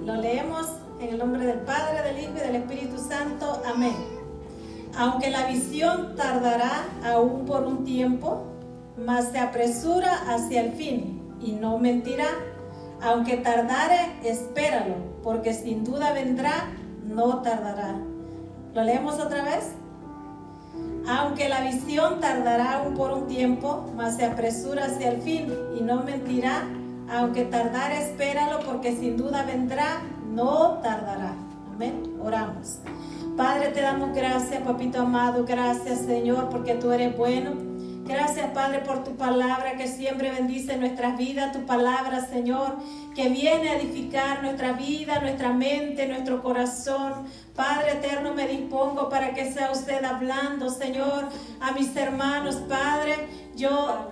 Lo leemos en el nombre del Padre, del Hijo y del Espíritu Santo. Amén. Aunque la visión tardará aún por un tiempo, mas se apresura hacia el fin y no mentirá. Aunque tardare, espéralo, porque sin duda vendrá, no tardará. ¿Lo leemos otra vez? Aunque la visión tardará aún por un tiempo, mas se apresura hacia el fin y no mentirá. Aunque tardare, espéralo, porque sin duda vendrá, no tardará. Amén. Oramos. Padre, te damos gracias, papito amado. Gracias, Señor, porque tú eres bueno. Gracias, Padre, por tu palabra que siempre bendice nuestras vidas. Tu palabra, Señor, que viene a edificar nuestra vida, nuestra mente, nuestro corazón. Padre eterno, me dispongo para que sea usted hablando, Señor, a mis hermanos. Padre, yo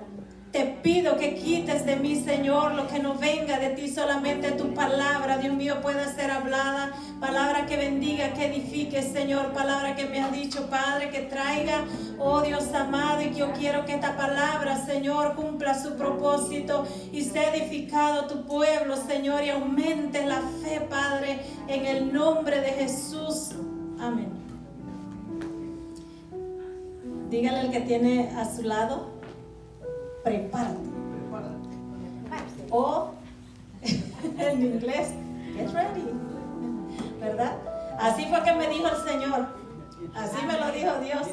te pido que quites de mí, Señor, lo que no venga de ti, solamente tu palabra, Dios mío, pueda ser hablada. Palabra que bendiga, que edifique, Señor. Palabra que me has dicho, Padre, que traiga, oh Dios amado, y yo quiero que esta palabra, Señor, cumpla su propósito y sea edificado tu pueblo, Señor, y aumente la fe, Padre, en el nombre de Jesús. Amén. Dígale al que tiene a su lado: prepárate. O en inglés, get ready. ¿Verdad? Así fue que me dijo el Señor. Así me lo dijo Dios.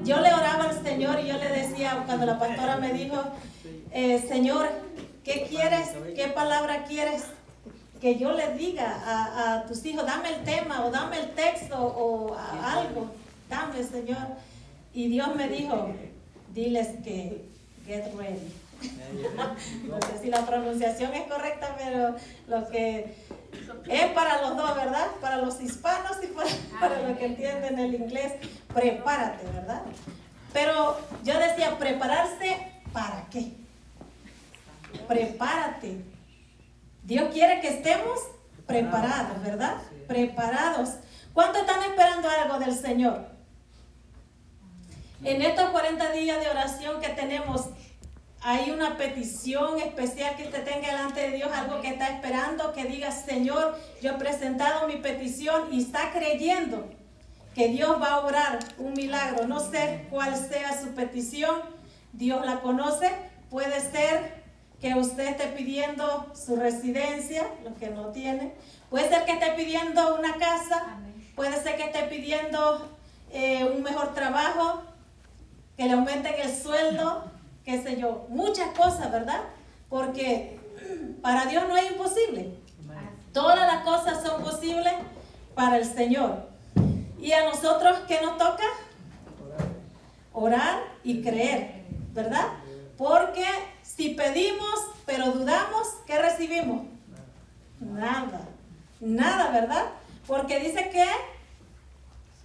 Yo le oraba al Señor y yo le decía, cuando la pastora me dijo, Señor, ¿qué quieres? ¿Qué palabra quieres que yo le diga a tus hijos? Dame el tema o dame el texto o algo. Dame, Señor. Y Dios me dijo, diles que get ready. No sé si la pronunciación es correcta, pero lo que es para los dos, ¿verdad? Para los hispanos y para los que entienden el inglés. Prepárate, ¿verdad? Pero yo decía, ¿prepararse para qué? Prepárate. Dios quiere que estemos preparados, ¿verdad? Preparados. ¿Cuántos están esperando algo del Señor? En estos 40 días de oración que tenemos, ¿hay una petición especial que usted tenga delante de Dios? Algo que está esperando, que diga, Señor, yo he presentado mi petición, y está creyendo que Dios va a obrar un milagro. No sé cuál sea su petición, Dios la conoce. Puede ser que usted esté pidiendo su residencia, lo que no tiene. Puede ser que esté pidiendo una casa. Puede ser que esté pidiendo un mejor trabajo, que le aumenten el sueldo, qué sé yo, muchas cosas, ¿verdad? Porque para Dios no es imposible. Todas las cosas son posibles para el Señor. ¿Y a nosotros qué nos toca? Orar y creer, ¿verdad? Porque si pedimos pero dudamos, ¿qué recibimos? Nada, nada, ¿verdad? Porque dice que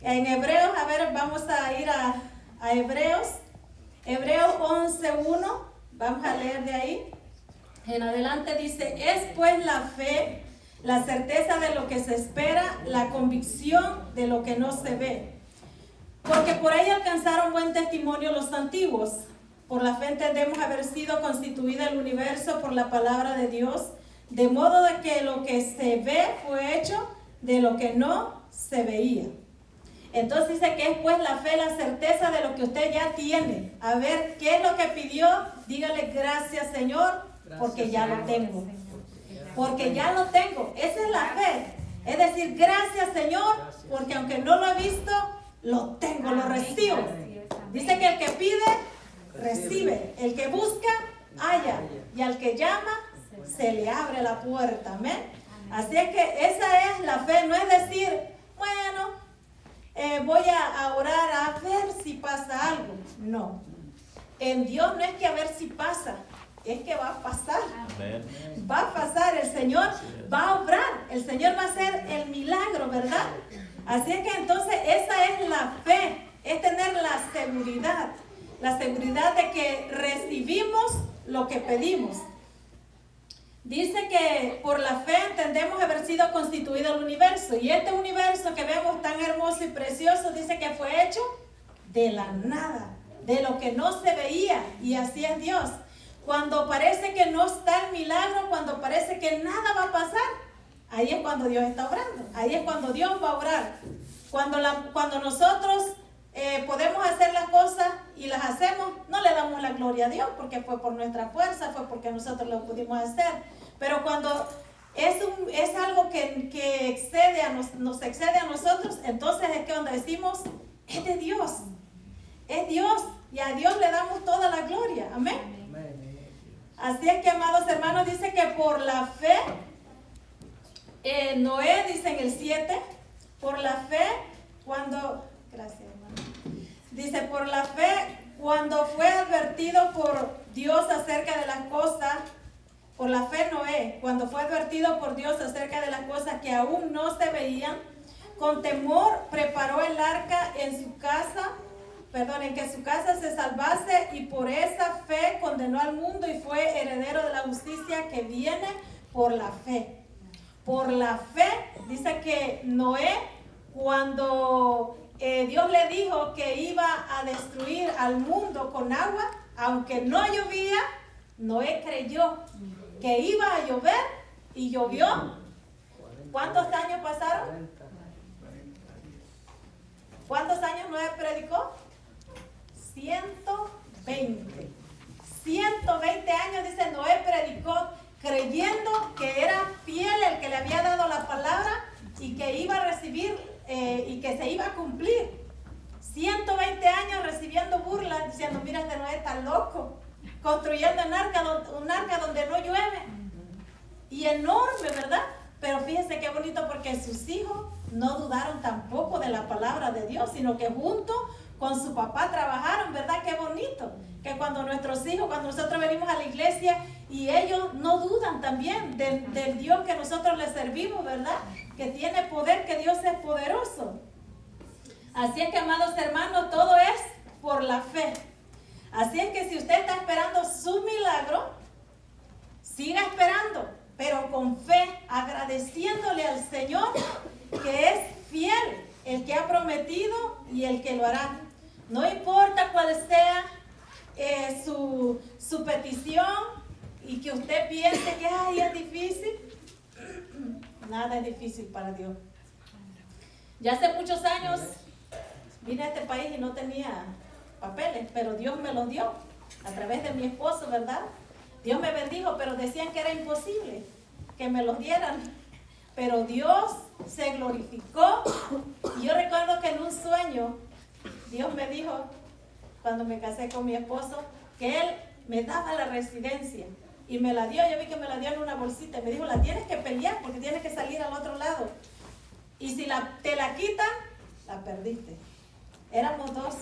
en Hebreos, a ver, vamos a ir a Hebreos 11:1, vamos a leer de ahí en adelante. Dice, es pues la fe, la certeza de lo que se espera, la convicción de lo que no se ve. Porque por ahí alcanzaron buen testimonio los antiguos. Por la fe entendemos haber sido constituido el universo por la palabra de Dios, de modo de que lo que se ve fue hecho de lo que no se veía. Entonces dice que es pues la fe, la certeza de lo que usted ya tiene. A ver, ¿qué es lo que pidió? Dígale, gracias, Señor, porque ya lo tengo. Porque ya lo tengo. Esa es la fe. Es decir, gracias, Señor, porque aunque no lo he visto, lo tengo, lo recibo. Dice que el que pide, recibe. El que busca, halla. Y al que llama, se le abre la puerta. Amén. Así es que esa es la fe. No es decir, bueno, voy a orar a ver si pasa algo. No. En Dios no es que a ver si pasa, es que va a pasar. Amén. Va a pasar, el Señor va a obrar, el Señor va a hacer el milagro, ¿verdad? Así es que entonces esa es la fe, es tener la seguridad de que recibimos lo que pedimos. Dice que por la fe entendemos haber sido constituido el universo. Y este universo que vemos tan hermoso y precioso, dice que fue hecho de la nada, de lo que no se veía. Y así es Dios. Cuando parece que no está el milagro, cuando parece que nada va a pasar, ahí es cuando Dios está obrando. Ahí es cuando Dios va a obrar. Cuando nosotros podemos hacer las cosas y las hacemos, no le damos la gloria a Dios porque fue por nuestra fuerza, fue porque nosotros lo pudimos hacer. Pero cuando es algo que excede nos excede a nosotros, entonces es que donde decimos, es de Dios, es Dios, y a Dios le damos toda la gloria. Amén. Así es que, amados hermanos, dice que por la fe, Noé dice en el 7, por la fe, gracias hermano, dice por la fe, cuando fue advertido por Dios acerca de las cosas, por la fe Noé, cuando fue advertido por Dios acerca de las cosas que aún no se veían, con temor preparó el arca en que su casa se salvase, y por esa fe condenó al mundo y fue heredero de la justicia que viene por la fe. Por la fe, dice que Noé, cuando Dios le dijo que iba a destruir al mundo con agua, aunque no llovía, Noé creyó que iba a llover y llovió. ¿Cuántos años pasaron? ¿Cuántos años Noé predicó? 120. 120 años, dice, Noé predicó creyendo que era fiel el que le había dado la palabra y que iba a recibir y que se iba a cumplir. 120 años recibiendo burlas, diciendo, mira, este Noé está loco, construyendo un arca donde no llueve. Y enorme, ¿verdad? Pero fíjense qué bonito, porque sus hijos no dudaron tampoco de la palabra de Dios, sino que junto con su papá trabajaron, ¿verdad? Qué bonito, que cuando nosotros venimos a la iglesia y ellos no dudan también del Dios que nosotros les servimos, ¿verdad? Que tiene poder, que Dios es poderoso. Así es que, amados hermanos, todo es por la fe. Así es que si usted está esperando su milagro, siga esperando, pero con fe, agradeciéndole al Señor que es fiel, el que ha prometido y el que lo hará. No importa cuál sea su petición y que usted piense que ay, es difícil. Nada es difícil para Dios. Ya hace muchos años vine a este país y no tenía papeles, pero Dios me los dio a través de mi esposo, ¿verdad? Dios me bendijo, pero decían que era imposible que me los dieran. Pero Dios se glorificó. Y yo recuerdo que en un sueño Dios me dijo, cuando me casé con mi esposo, que Él me daba la residencia y me la dio. Yo vi que me la dio en una bolsita y me dijo, la tienes que pelear porque tienes que salir al otro lado, y si te la quitan, la perdiste. Éramos dos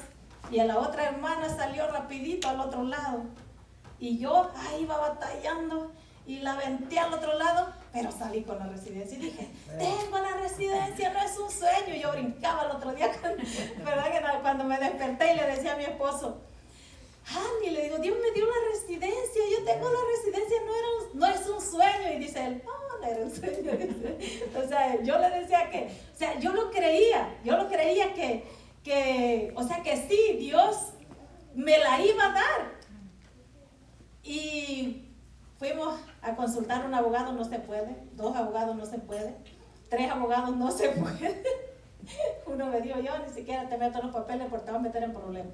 y la otra hermana salió rapidito al otro lado y yo ahí iba batallando y la aventé al otro lado, pero salí con la residencia y dije, tengo la residencia, no es un sueño. Y yo brincaba el otro día, ¿verdad? Que cuando me desperté y le decía a mi esposo, Andy, le digo, Dios me dio la residencia, yo tengo la residencia, no es un sueño. Y dice él, no era un sueño. O sea, yo le decía yo lo creía que, o sea, que sí, Dios me la iba a dar. Y fuimos a consultar a un abogado, no se puede. 2 abogados no se puede. 3 abogados no se puede. Uno me dijo, yo ni siquiera te meto los papeles porque te vas a meter en problemas.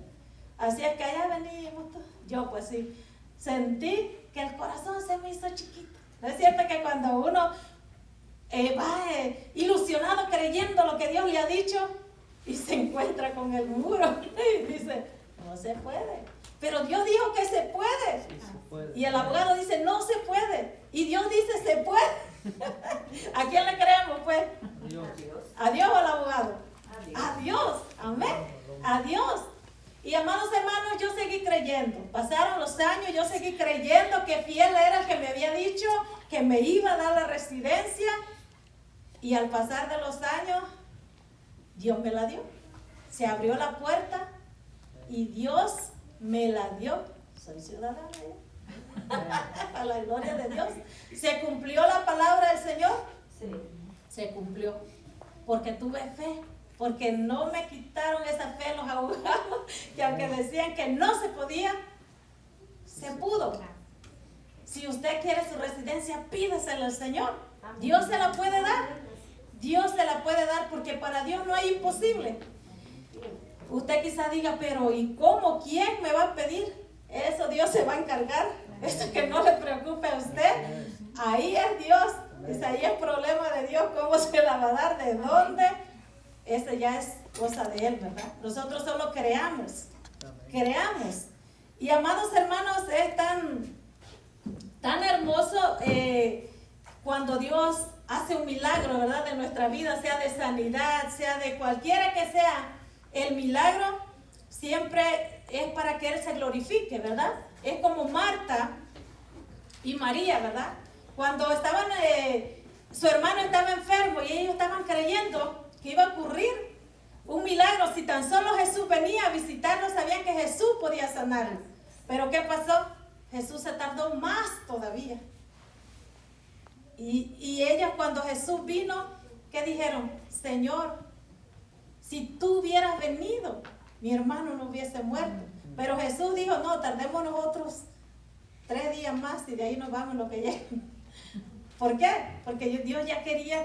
Así es que allá venimos. Yo pues sí, sentí que el corazón se me hizo chiquito. ¿No es cierto que cuando uno va ilusionado creyendo lo que Dios le ha dicho y se encuentra con el muro y dice, no se puede? Pero Dios dijo que se puede. Sí, se puede. Y el abogado dice, no se puede. Y Dios dice, se puede. ¿A quién le creemos, pues? ¿A Dios o al abogado? A Dios. Amén. A Dios. Y amados hermanos, yo seguí creyendo. Pasaron los años, yo seguí creyendo que fiel era el que me había dicho que me iba a dar la residencia. Y al pasar de los años, Dios me la dio. Se abrió la puerta y Dios me la dio. Soy ciudadana. A la gloria de Dios. ¿Se cumplió la palabra del Señor? Sí. Se cumplió. Porque tuve fe. Porque no me quitaron esa fe los abogados. Que aunque decían que no se podía, se pudo. Si usted quiere su residencia, pídesela al Señor. Dios se la puede dar. Dios se la puede dar porque para Dios no hay imposible. Usted quizá diga, pero ¿y cómo? ¿Quién me va a pedir? Eso Dios se va a encargar. Eso que no le preocupe a usted. Ahí es Dios. Dice, ahí es problema de Dios. ¿Cómo se la va a dar? ¿De dónde? Eso ya es cosa de Él, ¿verdad? Nosotros solo creamos. Creamos. Y amados hermanos, es tan hermoso cuando Dios hace un milagro, ¿verdad? De nuestra vida, sea de sanidad, sea de cualquiera que sea el milagro, siempre es para que Él se glorifique, ¿verdad? Es como Marta y María, ¿verdad? Cuando estaban, su hermano estaba enfermo y ellos estaban creyendo que iba a ocurrir un milagro. Si tan solo Jesús venía a visitarlos, sabían que Jesús podía sanarlos. Pero ¿qué pasó? Jesús se tardó más todavía. Y ellas cuando Jesús vino, ¿qué dijeron? Señor, si tú hubieras venido, mi hermano no hubiese muerto. Pero Jesús dijo, no, tardemos nosotros 3 días más y de ahí nos vamos lo que llegue. ¿Por qué? Porque Dios ya quería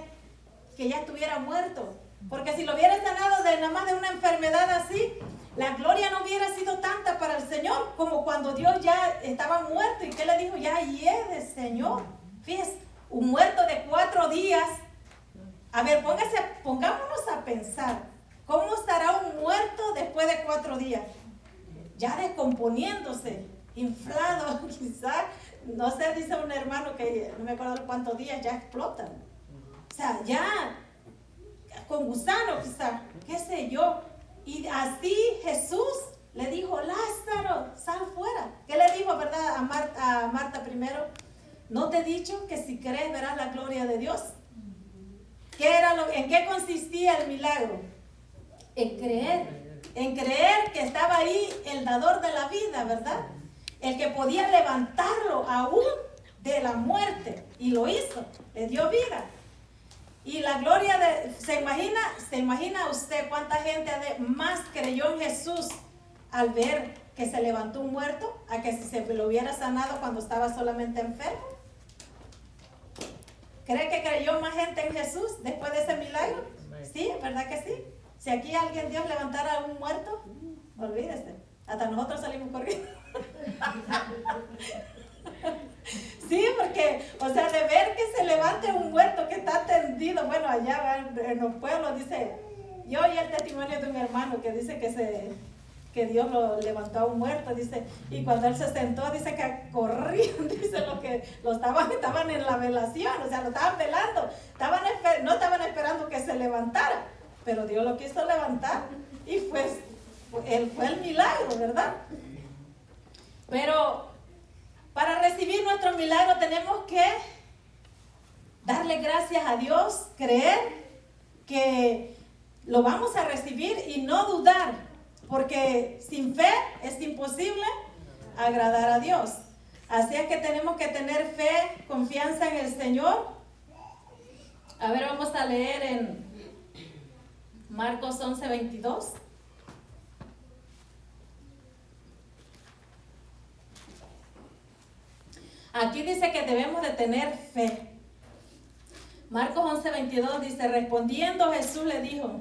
que ya estuviera muerto. Porque si lo hubiera sanado de nada más de una enfermedad así, la gloria no hubiera sido tanta para el Señor como cuando Dios ya estaba muerto. ¿Y qué le dijo? Ya hiede, Señor. Fíjese, un muerto de 4 días. A ver, pongámonos a pensar. ¿Cómo estará un muerto después de 4 días? Ya descomponiéndose, inflado, quizás. No sé, dice un hermano que no me acuerdo cuántos días ya explotan. O sea, ya con gusano quizás, qué sé yo. Y así Jesús le dijo, Lázaro, sal fuera. ¿Qué le dijo, verdad, a Marta primero? ¿No te he dicho que si crees verás la gloria de Dios? ¿En qué consistía el milagro? En creer que estaba ahí el dador de la vida, ¿verdad? El que podía levantarlo aún de la muerte. Y lo hizo, le dio vida. Y la gloria ¿se imagina usted cuánta gente más creyó en Jesús al ver que se levantó un muerto a que si se lo hubiera sanado cuando estaba solamente enfermo? ¿Cree que creyó más gente en Jesús después de ese milagro? Sí, ¿verdad que sí? Si aquí alguien Dios levantara a un muerto, olvídese, hasta nosotros salimos corriendo. Sí, porque, o sea, de ver que se levante un muerto que está tendido, bueno, allá en los pueblos, dice, yo oí el testimonio de un hermano que dice que Dios lo levantó a un muerto, dice, y cuando él se sentó, dice que corrían, dice, estaban en la velación, o sea, lo estaban velando, no estaban esperando que se levantara, pero Dios lo quiso levantar, y pues, fue el milagro, ¿verdad? Pero para recibir nuestro milagro tenemos que darle gracias a Dios, creer que lo vamos a recibir y no dudar, porque sin fe es imposible agradar a Dios. Así es que tenemos que tener fe, confianza en el Señor. A ver, vamos a leer en Marcos 11:22. Aquí dice que debemos de tener fe. Marcos 11:22 dice, respondiendo Jesús le dijo,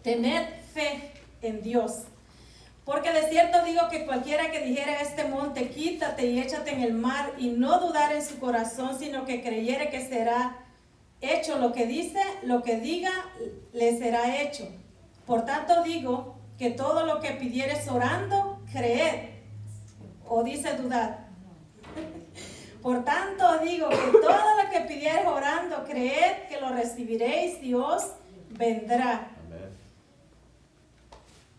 tened fe en Dios. Porque de cierto digo que cualquiera que dijera a este monte, quítate y échate en el mar, y no dudar en su corazón, sino que creyere que será hecho lo que dice, lo que diga, le será hecho. Por tanto digo que todo lo que pidieres orando, creed. O dice dudar. Por tanto digo que todo lo que pidiereis orando, creed que lo recibiréis y os vendrá. Amén.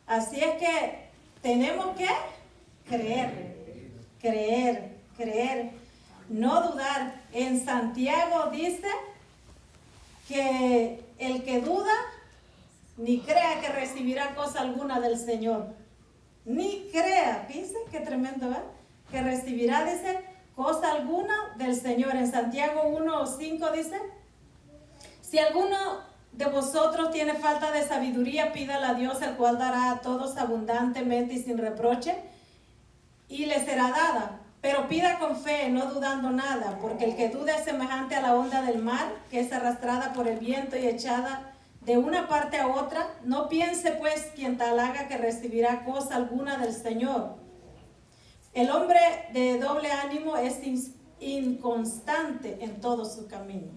Así es que tenemos que creer, no dudar. En Santiago dice que el que duda, ni crea que recibirá cosa alguna del Señor. Ni crea, dice, qué tremendo, ¿verdad? Que recibirá, dice, cosa alguna del Señor. En Santiago 1:5 dice, si alguno de vosotros tiene falta de sabiduría, pídala a Dios, el cual dará a todos abundantemente y sin reproche, y le será dada. Pero pida con fe, no dudando nada, porque el que duda es semejante a la onda del mar, que es arrastrada por el viento y echada de una parte a otra. No piense pues quien tal haga que recibirá cosa alguna del Señor. El hombre de doble ánimo es inconstante en todo su camino.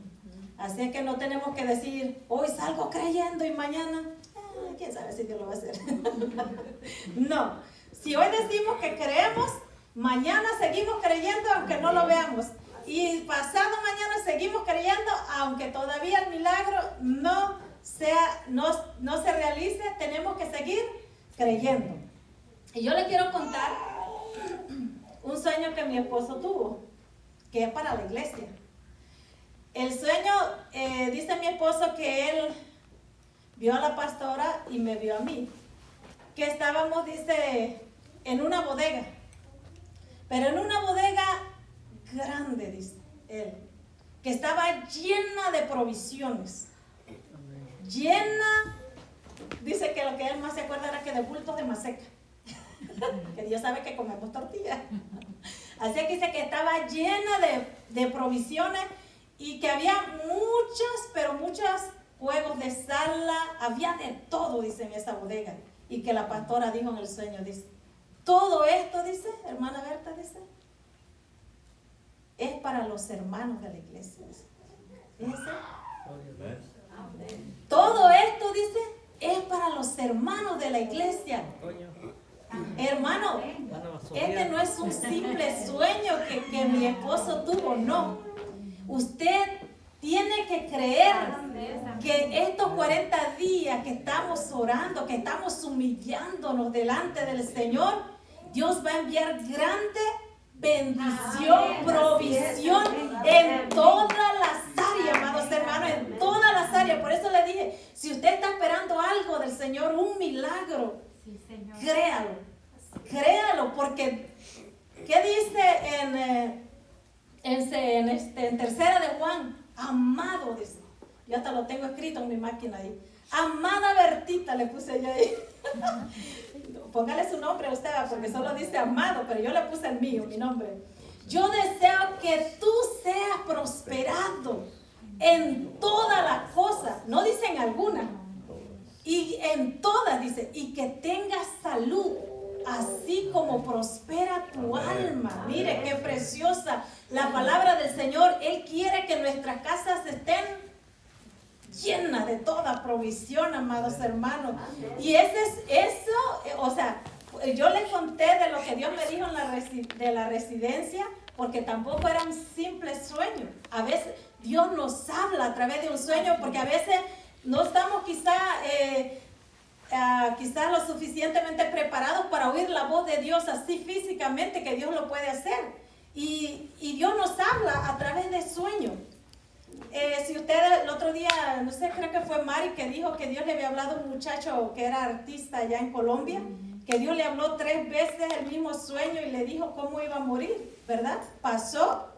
Así que no tenemos que decir, hoy salgo creyendo y mañana, quién sabe si Dios lo va a hacer. No, si hoy decimos que creemos, mañana seguimos creyendo aunque no lo veamos. Y pasado mañana seguimos creyendo aunque todavía el milagro no se realice, tenemos que seguir creyendo. Y yo le quiero contar un sueño que mi esposo tuvo, que es para la iglesia. El sueño, dice mi esposo que él vio a la pastora y me vio a mí, que estábamos, dice, en una bodega, pero en una bodega grande, dice él, que estaba llena de provisiones, llena, dice que lo que él más se acuerda era que de bultos de maseca, que Dios sabe que comemos tortillas, así que dice que estaba llena de provisiones y que había muchas, pero muchos juegos de sala, había de todo, dice, en esa bodega, y que la pastora dijo en el sueño, dice, todo esto, dice, hermana Berta, dice, es para los hermanos de la iglesia. Fíjense. Todo esto, dice, es para los hermanos de la iglesia. Hermano, este no es un simple sueño que mi esposo tuvo, no. Usted tiene que creer que estos 40 días que estamos orando, que estamos humillándonos delante del Señor, Dios va a enviar grande bendición, provisión en todas las áreas, amados hermanos, en todas las áreas. Por eso le dije, si usted está esperando algo del Señor, un milagro, créalo, porque ¿qué dice en tercera de Juan? Amado, dice, yo hasta lo tengo escrito en mi máquina ahí, amada Bertita, le puse yo ahí. Póngale su nombre a usted, porque solo dice amado, pero yo le puse el mío, mi nombre. Yo deseo que tú seas prosperado en todas las cosas, no dice en algunas, y en todas dice, y que tengas salud, así como prospera tu alma. Mire qué preciosa la palabra del Señor. Él quiere que nuestras casas estén llenas de toda provisión, amados hermanos. Y eso, o sea, yo les conté de lo que Dios me dijo de la residencia, porque tampoco era un simple sueño. A veces Dios nos habla a través de un sueño, porque a veces no estamos quizás lo suficientemente preparados para oír la voz de Dios así físicamente, que Dios lo puede hacer. Y Dios nos habla a través de sueños. Si usted el otro día, no sé, creo que fue Mari que dijo que Dios le había hablado a un muchacho que era artista allá en Colombia, que Dios le habló 3 veces el mismo sueño y le dijo cómo iba a morir, ¿verdad? Pasó.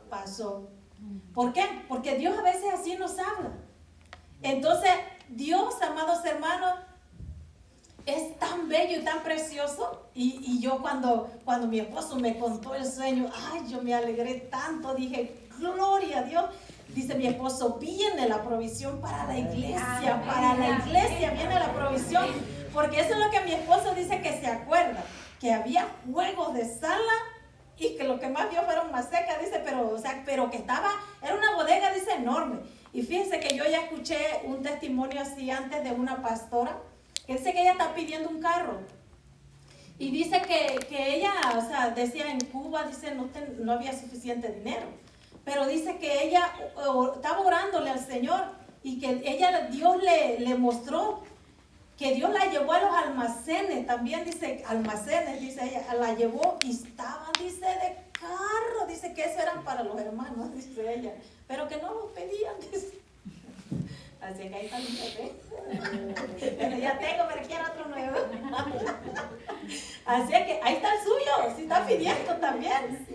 ¿Por qué? Porque Dios a veces así nos habla. Entonces, Dios, amados hermanos, es tan bello y tan precioso. Y yo cuando mi esposo me contó el sueño, ay, yo me alegré tanto, dije, gloria a Dios. Dice mi esposo, viene la provisión para la iglesia, viene la provisión. Porque eso es lo que mi esposo dice que se acuerda, que había juegos de sala y que lo que más vio fueron masecas, dice, pero que era una bodega, dice, enorme. Y fíjense que yo ya escuché un testimonio así antes de una pastora, que dice que ella está pidiendo un carro. Y dice que ella, o sea, decía en Cuba, dice, no había suficiente dinero. Pero dice que ella estaba orándole al Señor y que Dios le mostró que Dios la llevó a los almacenes, también dice almacenes, dice ella, la llevó y estaban, dice, de carro, dice que eso eran para los hermanos, dice ella, pero que no los pedían, dice. Así que ahí está mi bebé. Pero ya tengo, pero quiero otro nuevo. Así que ahí está el suyo, si está pidiendo también.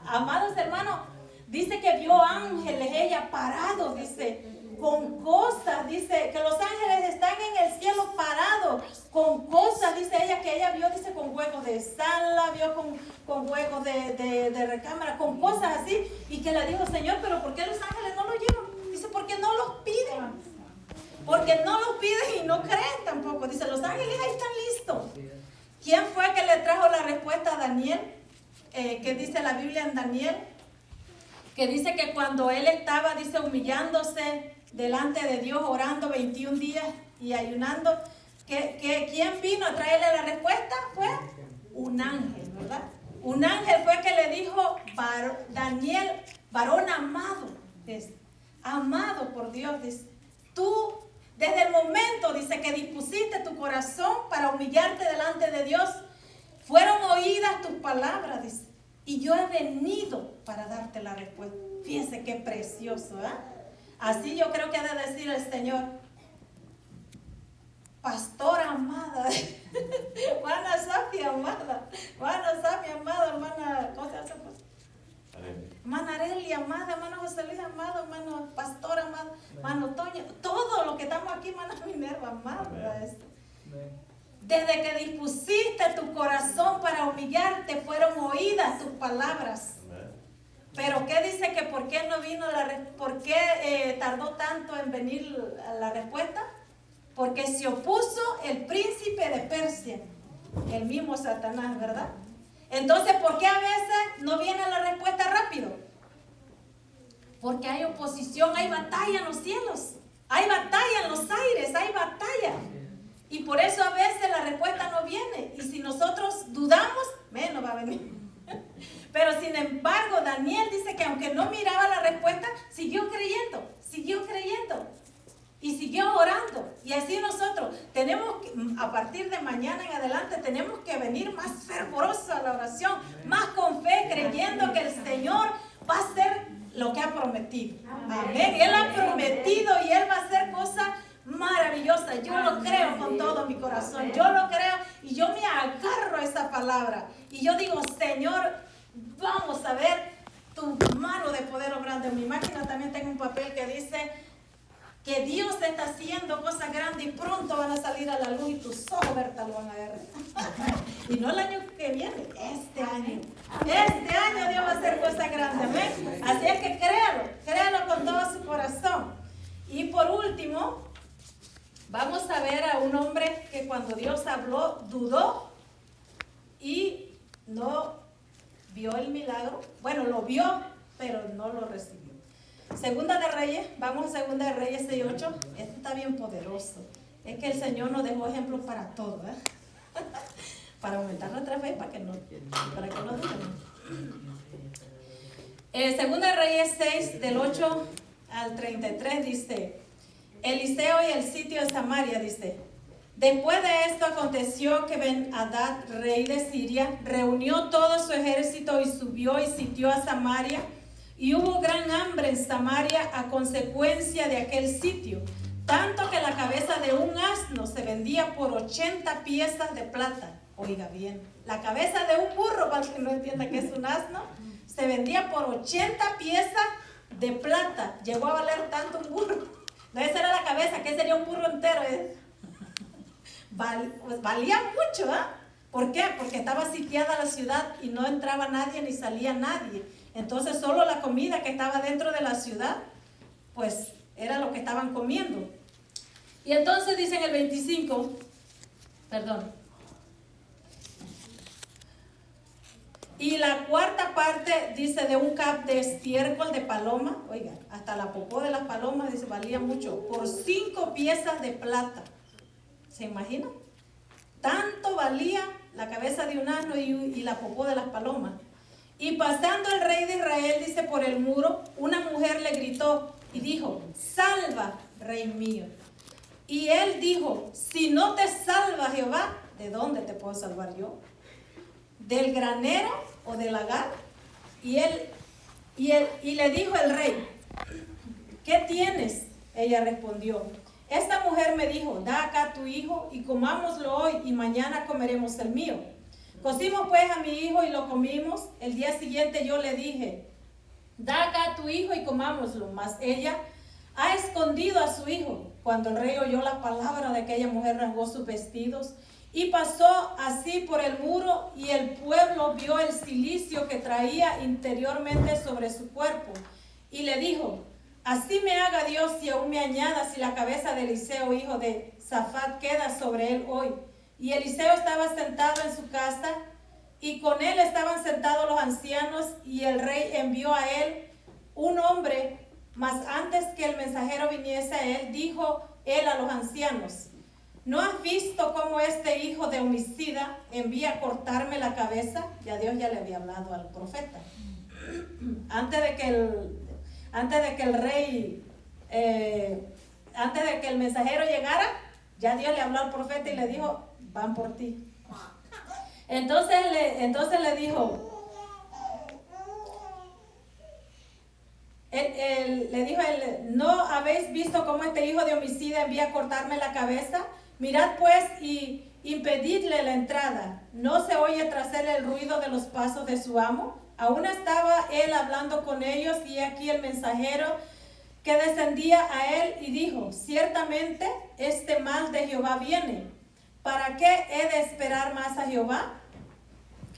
Amados hermanos, Dice que vio ángeles, ella parados, dice, con cosas, dice que los ángeles están en el cielo parados, con cosas, dice ella, que ella vio, dice, con juegos de sala, vio con juegos de recámara, con cosas así, y que le dijo, Señor, pero ¿por qué los ángeles no lo llevan? Dice, porque no los piden, porque no los piden y no creen tampoco. Dice, los ángeles ahí están listos. ¿Quién fue que le trajo la respuesta a Daniel? Que dice la Biblia en Daniel, que dice que cuando él estaba, dice, humillándose delante de Dios, orando 21 días y ayunando, ¿quién vino a traerle la respuesta? Fue un ángel, ¿verdad? Un ángel fue que le dijo, Daniel, varón amado, dice, amado por Dios, dice, tú desde el momento, dice, que dispusiste tu corazón para humillarte delante de Dios, fueron oídas tus palabras, dice, y yo he venido para darte la respuesta. Fíjense qué precioso, ¿eh? Así yo creo que ha de decir el Señor, pastora amada, hermana Safia amada, hermana, ¿cómo se hace? Hermana Areli amada, hermano José Luis amado, hermano Pastor amado, hermano Toño, todo lo que estamos aquí, hermana Minerva amada. Desde que dispusiste tu corazón para humillarte, fueron oídas tus palabras. Pero ¿qué dice que por qué no vino por qué tardó tanto en venir la respuesta? Porque se opuso el príncipe de Persia, el mismo Satanás, ¿verdad? Entonces, ¿por qué a veces no viene la respuesta rápido? Porque hay oposición, hay batalla en los cielos, hay batalla en los aires, hay batalla. Y por eso a veces la respuesta no viene. Y si nosotros dudamos, menos va a venir. Pero sin embargo, Daniel dice que aunque no miraba la respuesta, siguió creyendo y siguió orando. Y así nosotros tenemos que, a partir de mañana en adelante, tenemos que venir más fervorosos a la oración, más con fe, creyendo que el Señor va a hacer lo que ha prometido. Amén. Él ha prometido y Él va a hacer cosas maravillosas. Yo lo creo con todo mi corazón. Yo lo creo y yo me agarro a esa palabra. Y yo digo, Señor, vamos a ver tu mano de poder obrando. En mi máquina también tengo un papel que dice que Dios está haciendo cosas grandes y pronto van a salir a la luz y tus ojos, Berta, lo van a ver. Y no el año que viene, este año. Este año Dios va a hacer cosas grandes. ¿Ven? Así es que créalo con todo su corazón. Y por último, vamos a ver a un hombre que cuando Dios habló, dudó y no vio el milagro. Bueno, lo vio, pero no lo recibió. Segunda de Reyes, vamos a Segunda de Reyes 6:8. Esto está bien poderoso. Es que el Señor nos dejó ejemplos para todo, ¿eh? Para aumentar nuestra fe, para que no duden. Segunda de Reyes 6, del 8 al 33, dice: Eliseo y el sitio de Samaria, dice. Después de esto aconteció que Ben-Hadad, rey de Siria, reunió todo su ejército y subió y sitió a Samaria. Y hubo gran hambre en Samaria a consecuencia de aquel sitio, tanto que la cabeza de un asno se vendía por 80 piezas de plata. Oiga bien, la cabeza de un burro, para el que no entienda qué es un asno, se vendía por 80 piezas de plata. Llegó a valer tanto un burro. No, esa era la cabeza, ¿qué sería un burro entero? Valía mucho, ¿ah? ¿Por qué? Porque estaba sitiada la ciudad y no entraba nadie ni salía nadie. Entonces solo la comida que estaba dentro de la ciudad, pues era lo que estaban comiendo. Y entonces dice en el 25, y la cuarta parte dice de un cap de estiércol de paloma, oiga, hasta la popó de las palomas dice valía mucho, por 5 piezas de plata. ¿Se imaginan? Tanto valía la cabeza de un asno y la popó de las palomas. Y pasando el rey de Israel, dice, por el muro, una mujer le gritó y dijo: salva, rey mío. Y él dijo: si no te salva Jehová, ¿de dónde te puedo salvar yo? ¿Del granero o del lagar? Y le dijo el rey: ¿qué tienes? Ella respondió: esta mujer me dijo: da acá tu hijo y comámoslo hoy y mañana comeremos el mío. Cocimos pues a mi hijo y lo comimos. El día siguiente yo le dije: da acá a tu hijo y comámoslo. Mas ella ha escondido a su hijo. Cuando el rey oyó la palabra de aquella mujer, rasgó sus vestidos y pasó así por el muro, y el pueblo vio el cilicio que traía interiormente sobre su cuerpo. Y le dijo: así me haga Dios si aún me añada, si la cabeza de Eliseo, hijo de Safat, queda sobre él hoy. Y Eliseo estaba sentado en su casa, y con él estaban sentados los ancianos, y el rey envió a él un hombre. Mas antes que el mensajero viniese a él, dijo él a los ancianos: ¿no has visto cómo este hijo de homicida envía a cortarme la cabeza? Ya Dios ya le había hablado al profeta. Antes de que el mensajero llegara, ya Dios le habló al profeta y le dijo: van por ti. Entonces le dijo, ¿no habéis visto cómo este hijo de homicida envía a cortarme la cabeza? Mirad pues y impedidle la entrada. ¿No se oye tras él el ruido de los pasos de su amo? Aún estaba él hablando con ellos, y aquí el mensajero que descendía a él y dijo: ciertamente este mal de Jehová viene. ¿Para qué he de esperar más a Jehová?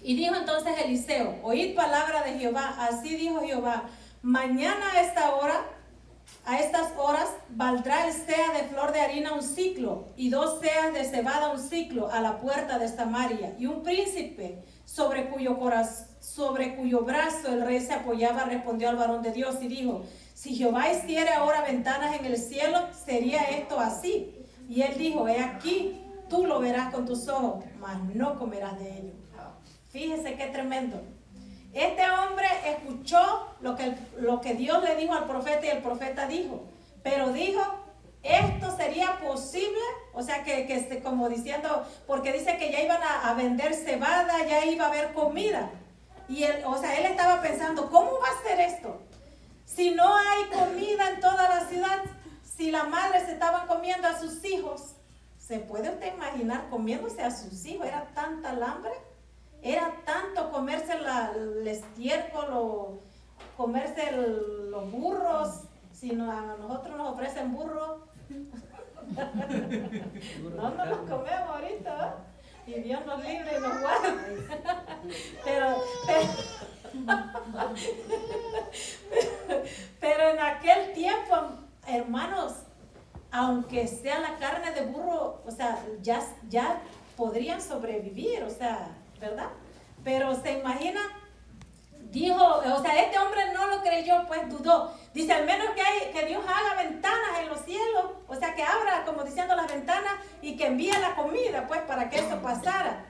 Y dijo entonces Eliseo: oíd palabra de Jehová. Así dijo Jehová: mañana a estas horas valdrá el seah de flor de harina un siclo, y 2 seas de cebada un siclo, a la puerta de Samaria. Y un príncipe sobre cuyo brazo el rey se apoyaba respondió al varón de Dios y dijo: si Jehová hiciere ahora ventanas en el cielo, sería esto así. Y él dijo: he aquí, tú lo verás con tus ojos, mas no comerás de ello. Fíjese qué tremendo. Este hombre escuchó lo que Dios le dijo al profeta, y el profeta dijo, pero dijo: esto sería posible, o sea que como diciendo, porque dice que ya iban a vender cebada, ya iba a haber comida. Y él estaba pensando: ¿cómo va a ser esto? Si no hay comida en toda la ciudad, si la madre se estaban comiendo a sus hijos, ¿se puede usted imaginar comiéndose a sus hijos? Era tanta el hambre. Era tanto comerse el estiércol, comerse los burros. Si no, a nosotros nos ofrecen burros, no nos los comemos ahorita, ¿eh? Y Dios nos libre y nos guarde. Pero en aquel tiempo, hermanos, aunque sea la carne de burro, o sea, ya podrían sobrevivir, o sea, ¿verdad? Pero se imagina, dijo, o sea, este hombre no lo creyó, pues dudó. Dice: al menos que Dios haga ventanas en los cielos, o sea, que abra, como diciendo, las ventanas, y que envíe la comida, pues, para que eso pasara.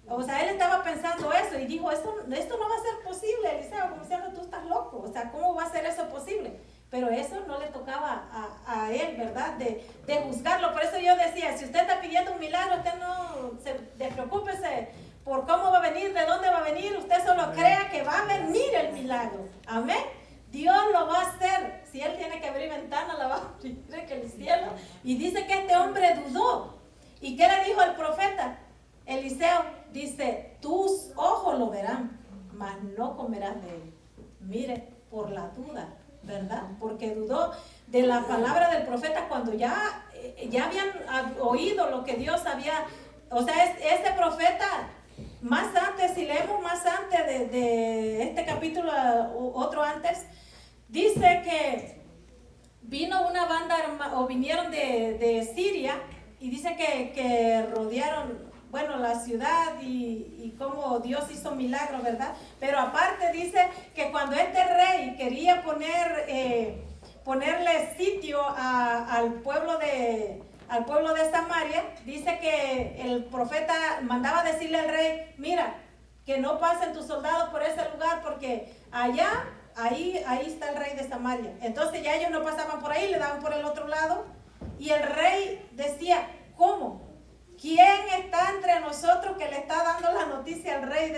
O sea, él estaba pensando eso y dijo: esto no va a ser posible, Eliseo, como diciendo, tú estás loco, o sea, ¿cómo va a ser eso posible? Pero eso no le tocaba a él, ¿verdad? De juzgarlo. Por eso yo decía: si usted está pidiendo un milagro, usted no se despreocúpese por cómo va a venir, de dónde va a venir. Usted solo crea que va a venir el milagro. Amén. Dios lo va a hacer. Si Él tiene que abrir ventanas, la va a abrir en el cielo. Y dice que este hombre dudó. ¿Y qué le dijo el profeta? Eliseo dice: tus ojos lo verán, mas no comerás de él. Mire, por la duda, ¿verdad? Porque dudó de la palabra del profeta cuando ya habían oído lo que Dios había. O sea, este profeta, más antes, si leemos más antes de este capítulo, otro antes, dice que vino una banda, o vinieron de Siria, y dice que rodearon, bueno, la ciudad, y cómo Dios hizo milagros, ¿verdad? Pero aparte dice que cuando este rey quería ponerle sitio al pueblo de Samaria, dice que el profeta mandaba decirle al rey: mira, que no pasen tus soldados por ese lugar, porque ahí está el rey de Samaria. Entonces ya ellos no pasaban por ahí, le daban por el otro lado, y el rey decía: ¿cómo? ¿Quién está entre nosotros que le está dando la noticia al rey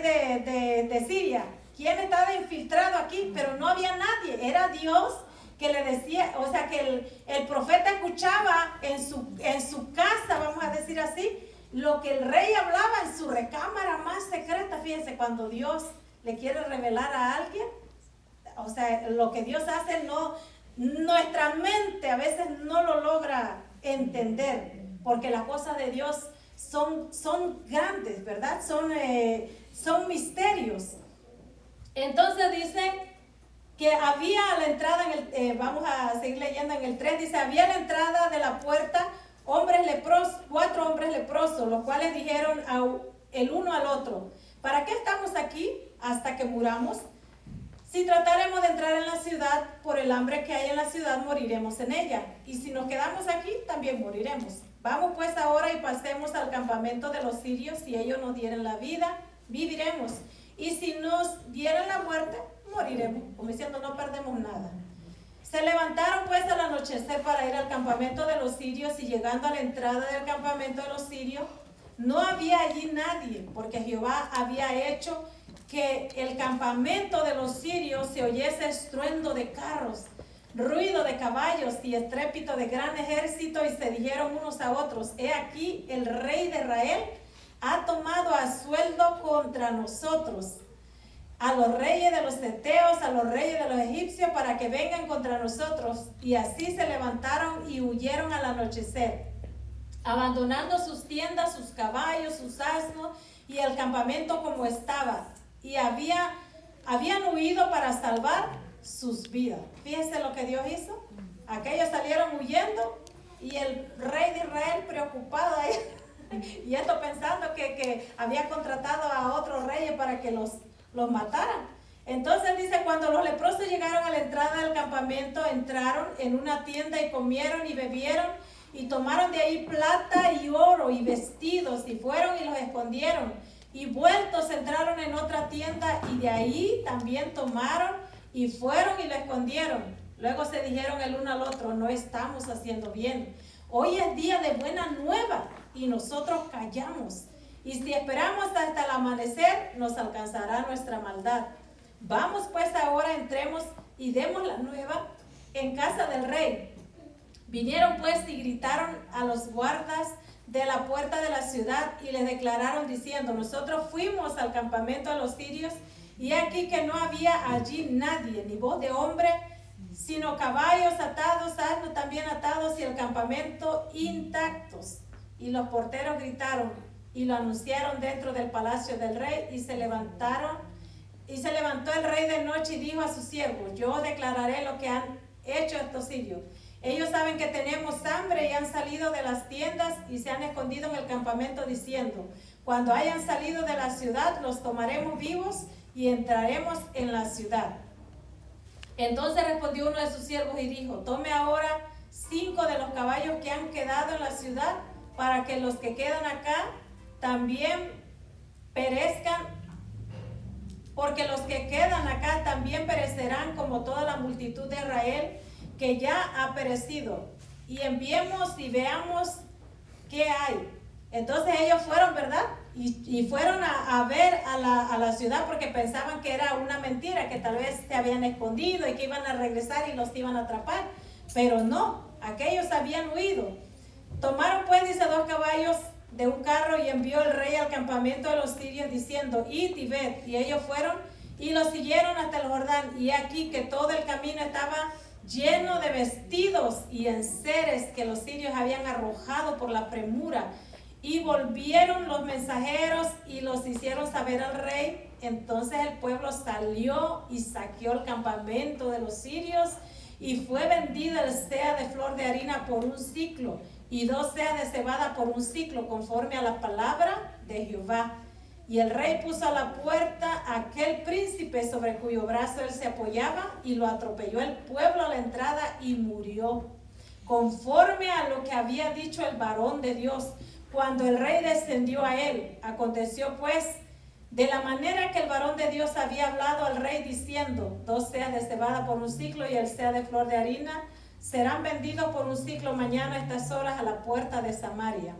de Siria? ¿Quién está infiltrado aquí? Pero no había nadie, era Dios que le decía, o sea, que el profeta escuchaba en su casa, vamos a decir así, lo que el rey hablaba en su recámara más secreta. Fíjense, cuando Dios le quiere revelar a alguien. O sea, lo que Dios hace, nuestra mente a veces no lo logra entender, porque las cosas de Dios son grandes, ¿verdad? Son misterios. Entonces dice que había a la entrada, vamos a seguir leyendo en el 3, dice, había a la entrada de la puerta 4 hombres leprosos, los cuales dijeron el uno al otro, ¿para qué estamos aquí hasta que muramos? Si trataremos de entrar en la ciudad, por el hambre que hay en la ciudad, moriremos en ella. Y si nos quedamos aquí, también moriremos. Vamos pues ahora y pasemos al campamento de los sirios. Si ellos nos dieren la vida, viviremos. Y si nos dieren la muerte, moriremos. Como diciendo, no perdemos nada. Se levantaron pues al anochecer para ir al campamento de los sirios, y llegando a la entrada del campamento de los sirios, no había allí nadie, porque Jehová había hecho que el campamento de los sirios se oyese estruendo de carros, ruido de caballos y estrépito de gran ejército, y se dijeron unos a otros, he aquí el rey de Israel ha tomado a sueldo contra nosotros a los reyes de los heteos, a los reyes de los egipcios, para que vengan contra nosotros. Y así se levantaron y huyeron al anochecer, abandonando sus tiendas, sus caballos, sus asnos y el campamento como estaba. Y habían huido para salvar sus vidas. Fíjense lo que Dios hizo. Aquellos salieron huyendo y el rey de Israel preocupado ahí, y esto pensando que había contratado a otros reyes para que los mataran. Entonces dice, cuando los leprosos llegaron a la entrada del campamento, entraron en una tienda y comieron y bebieron, y tomaron de ahí plata y oro y vestidos, y fueron y los escondieron. Y vueltos entraron en otra tienda, y de ahí también tomaron y fueron y lo escondieron. Luego se dijeron el uno al otro, no estamos haciendo bien. Hoy es día de buena nueva y nosotros callamos. Y si esperamos hasta el amanecer, nos alcanzará nuestra maldad. Vamos pues ahora, entremos y demos la nueva en casa del rey. Vinieron pues y gritaron a los guardas de la puerta de la ciudad y les declararon diciendo, nosotros fuimos al campamento de los sirios, y aquí que no había allí nadie, ni voz de hombre, sino caballos atados, asnos también atados, y el campamento intactos. Y los porteros gritaron y lo anunciaron dentro del palacio del rey, y se levantó el rey de noche y dijo a sus siervos, yo declararé lo que han hecho estos sirios. Ellos saben que tenemos hambre y han salido de las tiendas y se han escondido en el campamento diciendo, cuando hayan salido de la ciudad los tomaremos vivos y entraremos en la ciudad. Entonces respondió uno de sus siervos y dijo, tome ahora 5 de los caballos que han quedado en la ciudad, para que los que quedan acá también perezcan, porque los que quedan acá también perecerán como toda la multitud de Israel que ya ha perecido. Y enviemos y veamos qué hay. Entonces ellos fueron, ¿verdad? Y fueron a ver a la ciudad, porque pensaban que era una mentira, que tal vez se habían escondido y que iban a regresar y los iban a atrapar. Pero no, aquellos habían huido. Tomaron pues, dice, 2 caballos de un carro, y envió el rey al campamento de los sirios diciendo, id y ved. Y ellos fueron y los siguieron hasta el Jordán. Y aquí que todo el camino estaba lleno de vestidos y enseres que los sirios habían arrojado por la premura. Y volvieron los mensajeros y los hicieron saber al rey. Entonces el pueblo salió y saqueó el campamento de los sirios, y fue vendido el seah de flor de harina por un siclo, y 2 seas de cebada por un siclo, conforme a la palabra de Jehová. Y el rey puso a la puerta a aquel príncipe sobre cuyo brazo él se apoyaba, y lo atropelló el pueblo a la entrada y murió, conforme a lo que había dicho el varón de Dios, cuando el rey descendió a él. Aconteció pues, de la manera que el varón de Dios había hablado al rey diciendo, 2 seas de cebada por un siclo y el seah de flor de harina serán vendidos por un siclo mañana a estas horas a la puerta de Samaria.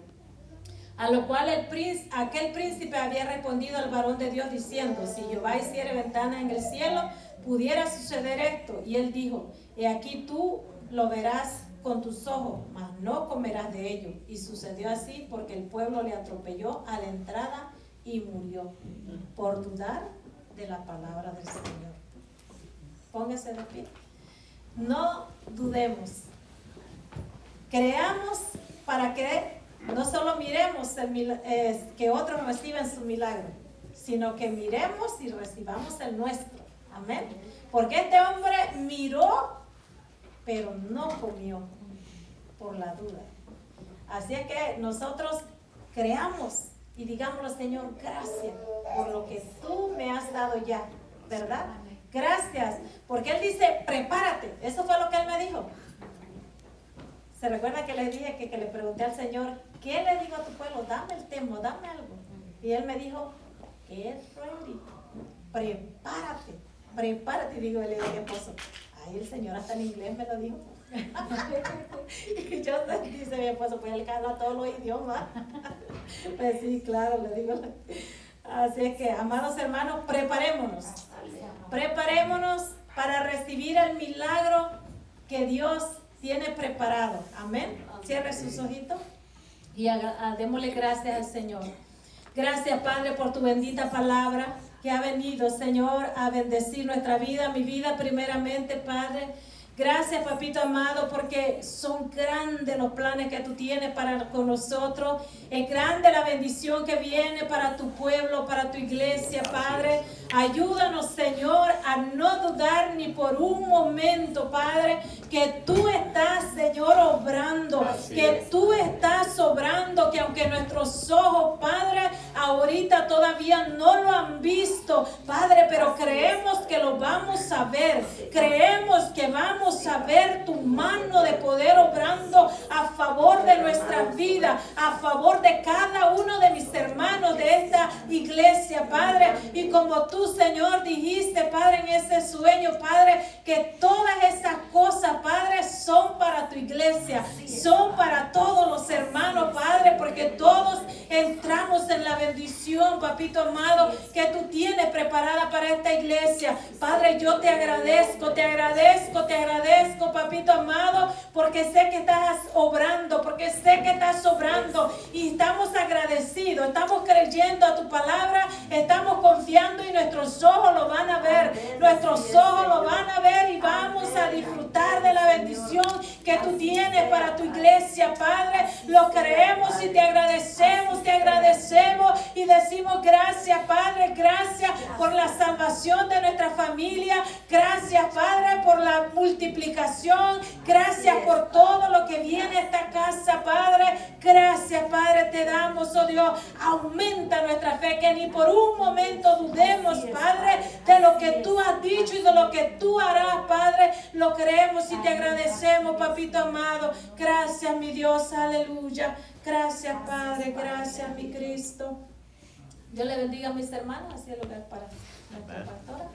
A lo cual aquel príncipe había respondido al varón de Dios diciendo, si Jehová hiciere ventanas en el cielo, pudiera suceder esto. Y él dijo, he aquí tú lo verás con tus ojos, mas no comerás de ello. Y sucedió así, porque el pueblo le atropelló a la entrada y murió. Por dudar de la palabra del Señor. Póngase de pie. No dudemos. Creamos para que no solo miremos que otros reciban su milagro, sino que miremos y recibamos el nuestro. Amén. Porque este hombre miró, pero no comió por la duda. Así es que nosotros creamos y digámosle, Señor, gracias por lo que tú me has dado ya, ¿verdad? Gracias, porque Él dice, prepárate. Eso fue lo que Él me dijo. ¿Se recuerda que le dije que le pregunté al Señor, ¿qué le digo a tu pueblo? Dame el temor, dame algo. Y Él me dijo, get ready, prepárate, prepárate. Y digo, le dije a mi esposo, ay, el Señor hasta en inglés me lo dijo. Y yo, dice mi esposo, pues Él habla todos los idiomas. Pues sí, claro, le digo. Así es que, amados hermanos, preparémonos. Preparémonos para recibir el milagro que Dios tiene preparado. Amén. Cierre sus ojitos y démosle gracias al Señor. Gracias, Padre, por tu bendita palabra que ha venido, Señor, a bendecir nuestra vida, mi vida primeramente, Padre. Gracias, papito amado, porque son grandes los planes que tú tienes para con nosotros. Es grande la bendición que viene para tu pueblo, para tu iglesia, Padre. Ayúdanos, Señor, a no dudar ni por un momento, Padre, que tú estás, Señor, obrando, que tú estás obrando, que aunque nuestros ojos, Padre, ahorita todavía no lo han visto, Padre, pero creemos que lo vamos a ver. Creemos que vamos a ver tu mano de poder obrando a favor de nuestras vidas, a favor de cada uno de mis hermanos de esta iglesia, Padre. Y como tú, Señor, dijiste, Padre, en ese sueño, Padre, que todas esas cosas, Padre, son para tu iglesia, son para todos los hermanos, Padre, porque todos entramos en la bendición, papito amado, que tú tienes preparada para esta iglesia. Padre, yo te agradezco, te agradezco, te agradezco, papito amado, porque sé que estás obrando, porque sé que estás obrando y estamos agradecidos, estamos creyendo a tu palabra, estamos confiando y nuestros ojos lo van a ver, nuestros ojos lo van a ver y vamos a disfrutar de la bendición que tú tienes para tu iglesia, Padre. Lo creemos y te agradecemos y decimos gracias, Padre, gracias por la salvación de nuestra familia, gracias, Padre, por la multiplicación, gracias por todo lo que viene a esta casa, Padre. Gracias, Padre, te damos, oh Dios, aumenta nuestra fe, que ni por un momento dudemos, Padre, de lo que tú has dicho y de lo que tú harás, Padre. Lo creemos y te agradecemos, papito amado. Gracias, mi Dios, aleluya. Gracias, Padre, gracias, mi Cristo. Dios le bendiga a mis hermanos, así es lugar para nuestra pastora.